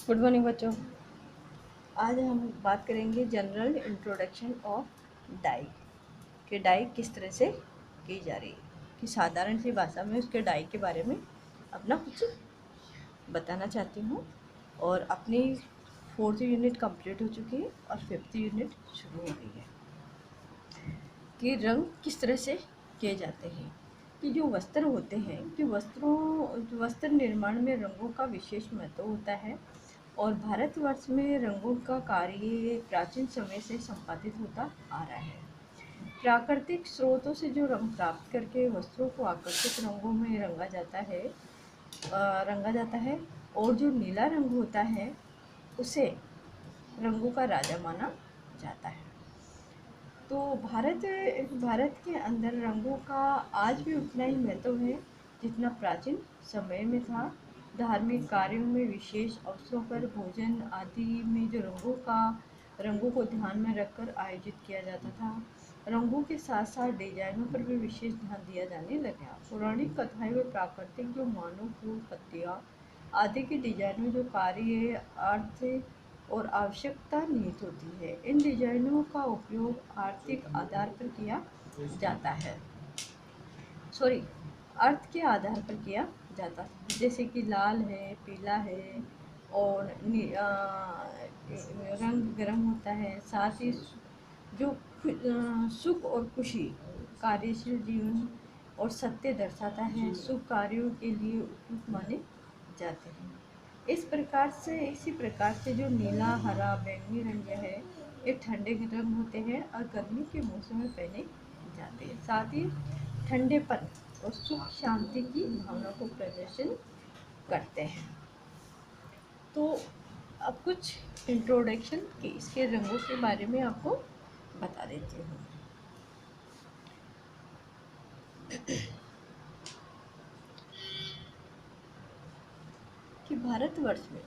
Good morning बच्चों। आज हम बात करेंगे जनरल इंट्रोडक्शन ऑफ डाई कि डाई किस तरह से की जा रही है, कि साधारण सी भाषा में उसके डाई के बारे में अपना कुछ बताना चाहती हूँ। और अपनी 4th यूनिट कंप्लीट हो चुकी है और 5th यूनिट शुरू हो गई है कि रंग किस तरह से किए जाते हैं। कि जो वस्त्र होते हैं कि वस्त्र निर्माण में रंगों का विशेष महत्व होता है और भारतवर्ष में रंगों का कार्य प्राचीन समय से संपादित होता आ रहा है। प्राकृतिक स्रोतों से जो रंग प्राप्त करके वस्त्रों को आकर्षक रंगों में रंगा जाता है। और जो नीला रंग होता है उसे रंगों का राजा माना जाता है। तो भारत के अंदर रंगों का आज भी उतना ही महत्व है जितना प्राचीन समय में था। धार्मिक कार्यों में, विशेष अवसरों पर, भोजन आदि में जो रंगों को ध्यान में रखकर आयोजित किया जाता था। रंगों के साथ साथ डिजाइनों पर भी विशेष ध्यान दिया जाने लगा। पौराणिक कथाएं व प्राकृतिक जो मानव फूल पत्तियाँ आदि के डिजाइन में जो कार्य अर्थ और आवश्यकता निहित होती है। इन डिजाइनों का उपयोग आर्थिक आधार पर किया जाता है। सॉरी अर्थ के आधार पर किया जाता है, जैसे कि लाल है, पीला है और रंग गर्म होता है। साथ ही जो सुख और खुशी, कार्यशील जीवन और सत्य दर्शाता है, शुभ कार्यों के लिए उपयुक्त माने जाते हैं। इसी प्रकार से जो नीला, हरा, बैंगनी रंग है ये ठंडे रंग होते हैं और गर्मी के मौसम में पहने जाते हैं। साथ ही ठंडेपन और सुख शांति की भावना को प्रदर्शन करते हैं। तो अब कुछ इंट्रोडक्शन के इसके रंगों के बारे में आपको बता देती हूँ। कि भारतवर्ष में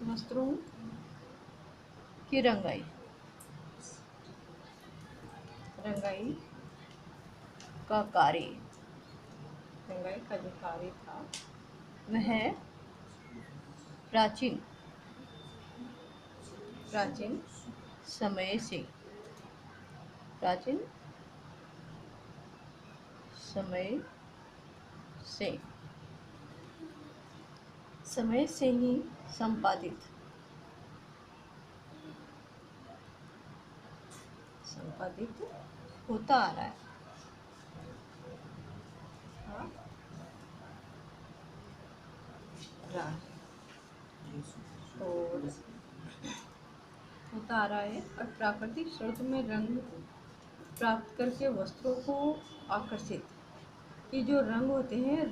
वस्त्रों की रंगाई का कार्य रंगाई का जो कार्य था वह प्राचीन प्राचीन समय से प्राचीन समय से ही संपादित होता आ रहा है। हाँ, रहा है और होता आ रहा है। और प्राकृतिक स्रोत में रंग प्राप्त करके वस्त्रों को आकर्षित कि जो रंग होते हैं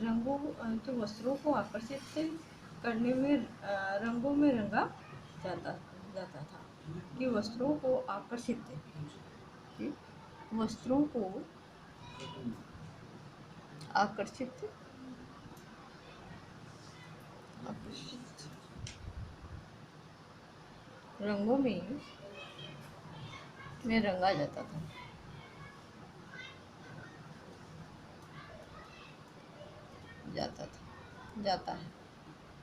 जो वस्त्रों को आकर्षित करने में रंगों में रंगा जाता था। कि वस्त्रों को कि वस्त्रों को आकर्षित रंगों में रंगा जाता है।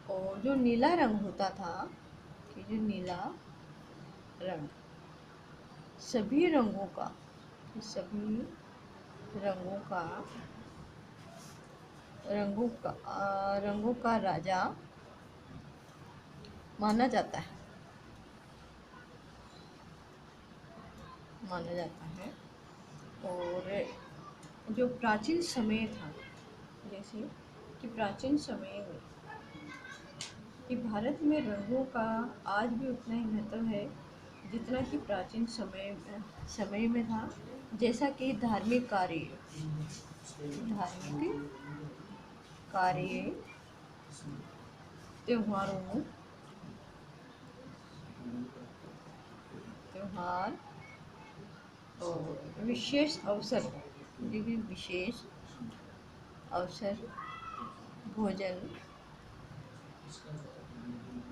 और जो नीला रंग होता था कि जो नीला रंग सभी रंगों का रंगों का राजा माना जाता है। और जो प्राचीन समय था, जैसे कि प्राचीन समय में कि भारत में रंगों का आज भी उतना ही महत्व है जितना कि प्राचीन समय में था। जैसा कि धार्मिक कार्य त्योहार और विशेष अवसर भोजन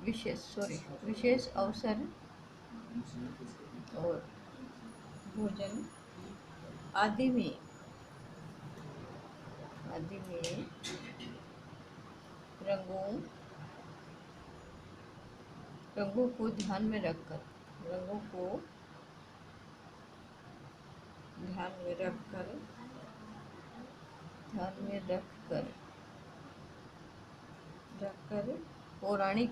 विशेष अवसर और भोजन आदि में आदि में रंगों रंगों को ध्यान में रखकर रंगों को ध्यान में रखकर ध्यान में रखकर पौराणिक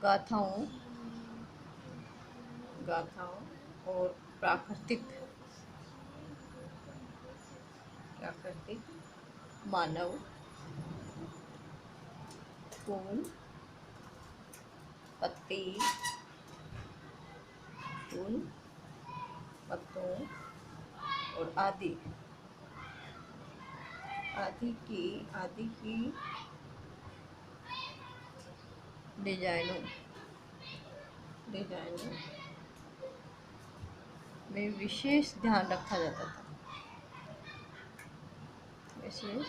गाथाओं गाथाओं और प्राकृतिक मानव फूल पत्ती फूल पत्तों और आदि की डिजाइनों में विशेष ध्यान रखा जाता था। विशेष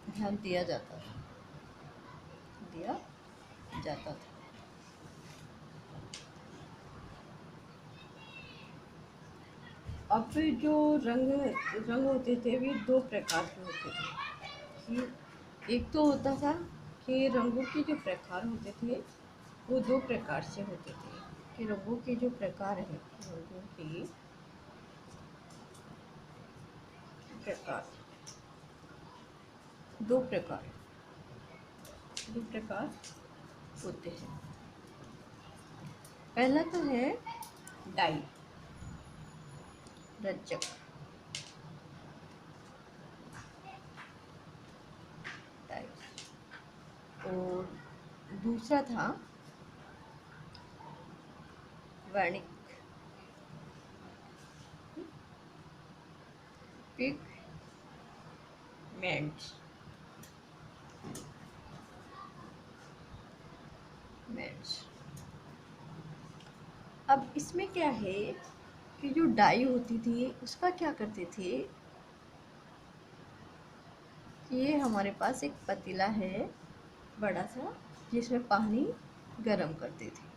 ध्यान दिया जाता था। अब जो रंग होते थे वे दो प्रकार के होते थे कि एक तो होता था कि रंगों के जो प्रकार होते थे वो दो प्रकार से होते थे कि रंगों के जो प्रकार हैं रंगों के प्रकार दो प्रकार होते हैं। पहला तो है डाई रजक और दूसरा था वर्णिक पिगमेंट्स अब इसमें क्या है कि जो डाई होती थी उसका क्या करते थे कि ये हमारे पास एक पतीला है बड़ा सा जिसमें पानी गरम करते थे।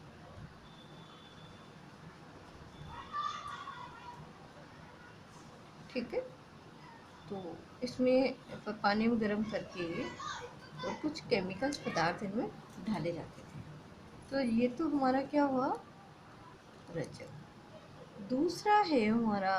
ठीक है, तो इसमें पानी में गरम करके और कुछ केमिकल्स पदार्थ इनमें डाले जाते थे। तो ये तो हमारा क्या हुआ रजक। दूसरा है हमारा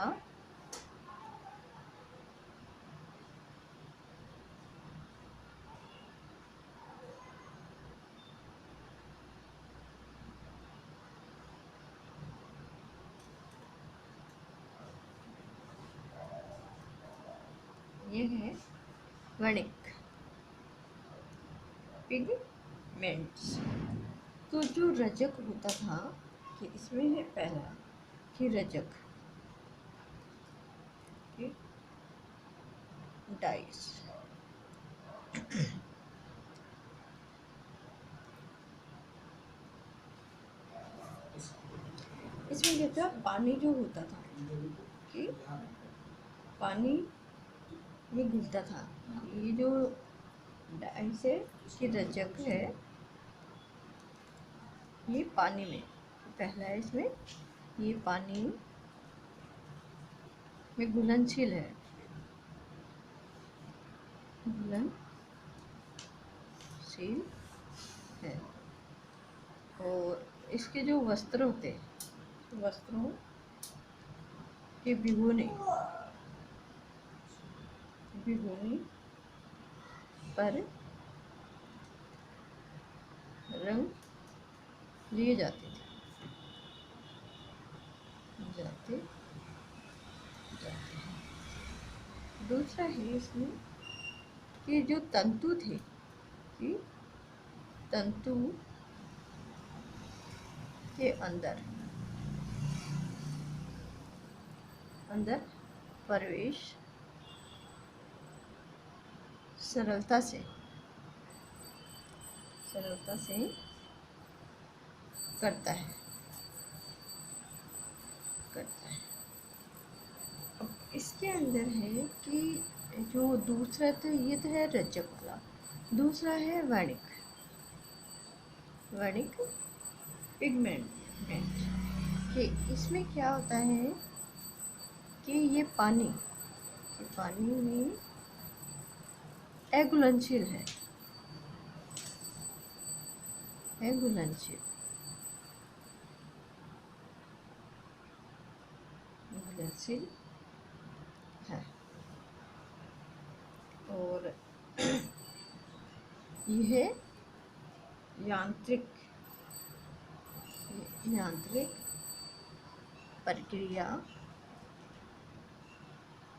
ये है वर्णिक पिगमेंट्स। तो जो रजक होता था कि इसमें है पहला कि रजक कि डाइस इसमें क्या था पानी जो होता था कि पानी में घुलता था। ये जो डाइस है कि रजक है ये पानी में पहला है इसमें ये पानी में घुलनशील है और इसके जो वस्त्र होते हैं वस्त्रों के भिगोने पर रंग लिए जाते हैं। दूसरा है इसमें कि जो तंतु थे कि तंतु के अंदर प्रवेश सरलता से करता है। अब इसके अंदर है कि जो दूसरा तो ये तो है रजक वाला, दूसरा है वर्णिक। वर्णिक पिगमेंट कि इसमें क्या होता है कि ये पानी में अघुलनशील है, घुलनशील है। और यह यांत्रिक प्रक्रिया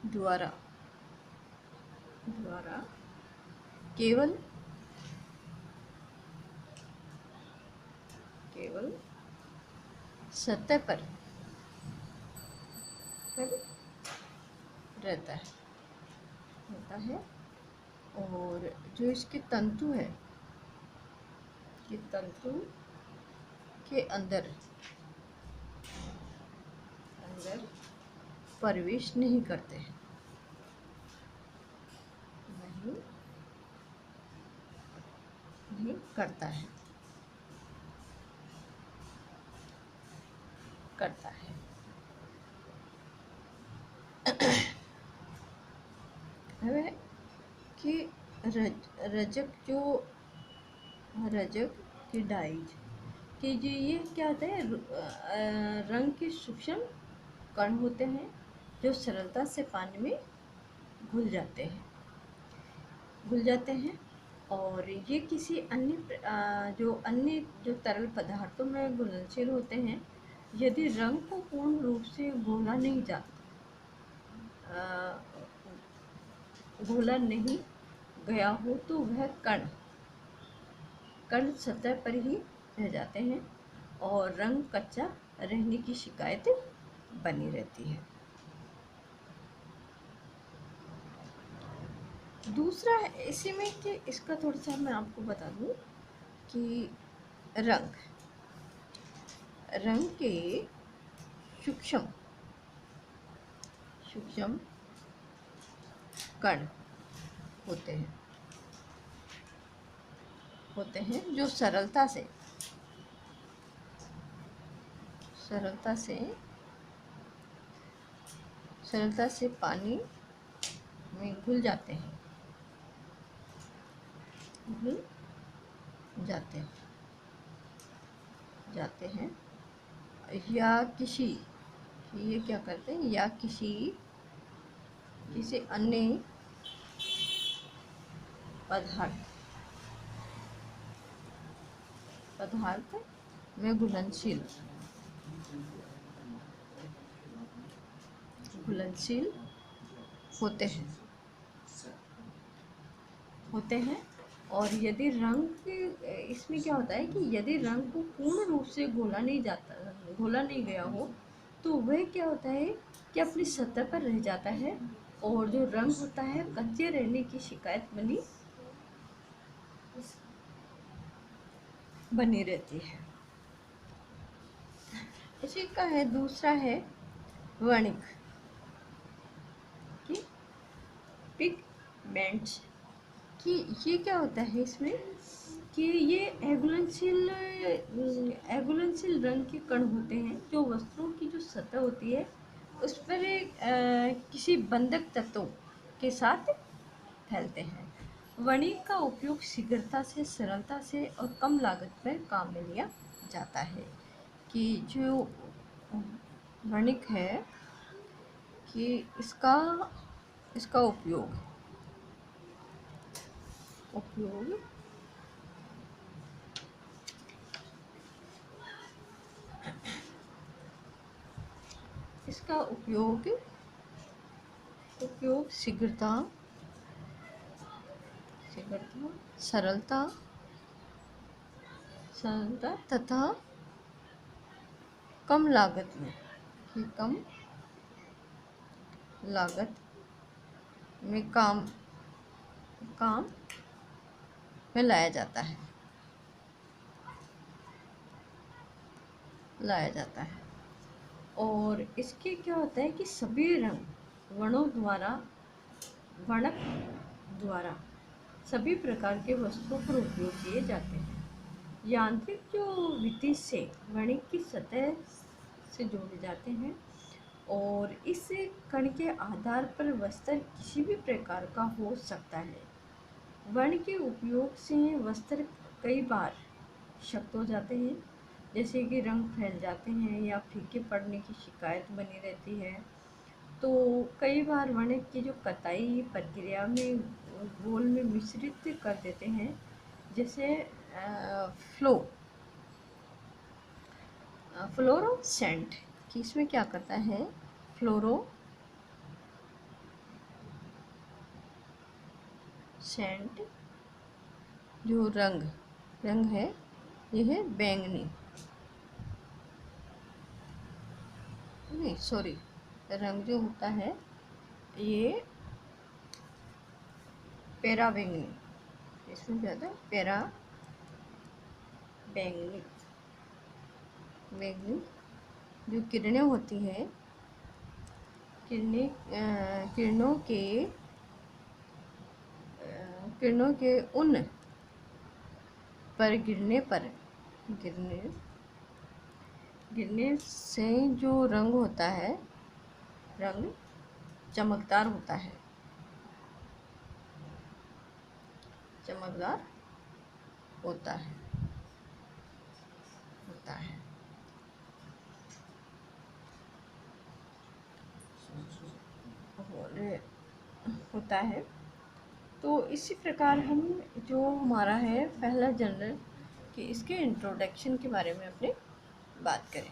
द्वारा केवल सतह पर रहता है और जो इसके तंतु है, ये तंतु के अंदर प्रवेश नहीं करते हैं, नहीं करता है। है कि रजक की डाइज कि जो ये क्या होता है, रंग के सूक्ष्म कण होते हैं जो सरलता से पानी में घुल जाते हैं और ये किसी अन्य जो तरल पदार्थों में घुलनशील होते हैं। यदि रंग को पूर्ण रूप से घोला नहीं गया हो तो वह कण सतह पर ही रह जाते हैं और रंग कच्चा रहने की शिकायत बनी रहती है। दूसरा इसी में कि इसका थोड़ा सा मैं आपको बता दूं कि रंग के सूक्ष्म कण होते हैं जो सरलता से पानी में घुल जाते हैं या ये क्या करते हैं या किसी अन्य पदार्थ में घुलनशील होते हैं और यदि इसमें क्या होता है कि यदि रंग को पूर्ण रूप से घोला नहीं गया हो तो वह क्या होता है कि अपनी सतह पर रह जाता है और जो रंग होता है कच्चे रहने की शिकायत बनी रहती है। इसी का है दूसरा है वर्णिक कि पिगमेंट्स कि ये क्या होता है इसमें कि ये एघुलनशील रंग के कण होते हैं जो वस्तुओं की जो सतह होती है उस पर किसी बंधक तत्वों के साथ फैलते हैं। वर्णिक का उपयोग शीघ्रता से, सरलता से और कम लागत पर काम में लिया जाता है। कि जो वर्णिक है कि इसका उपयोग शीघ्रता, सरलता तथा कम लागत में काम में लाया जाता है। और इसके क्या होता है कि सभी रंग वर्णक द्वारा सभी प्रकार के वस्तुओं पर उपयोग किए जाते हैं। यांत्रिक जो विधि से वणिक की सतह से जोड़े जाते हैं और इस कण के आधार पर वस्त्र किसी भी प्रकार का हो सकता है। वर्ण के उपयोग से वस्त्र कई बार शक्त हो जाते हैं, जैसे कि रंग फैल जाते हैं या फीके पड़ने की शिकायत बनी रहती है। तो कई बार वर्ण की जो कताई प्रक्रिया में घोल में मिश्रित कर देते हैं, जैसे फ्लो फ्लोरोसेंट कि इसमें क्या करता है, फ्लोरोसेंट जो रंग है ये है बैंगनी, नहीं सॉरी, रंग जो होता है ये पेरा बैंगनी, इसमें क्या था पेरा बैंगनी, बैंगनी जो किरणें होती है, किरणों के उन पर गिरने से जो रंग होता है, रंग चमकदार होता है, चमकदार होता है होता है। तो इसी प्रकार हम जो हमारा है पहला जनरल कि इसके इंट्रोडक्शन के बारे में अपने बात करें।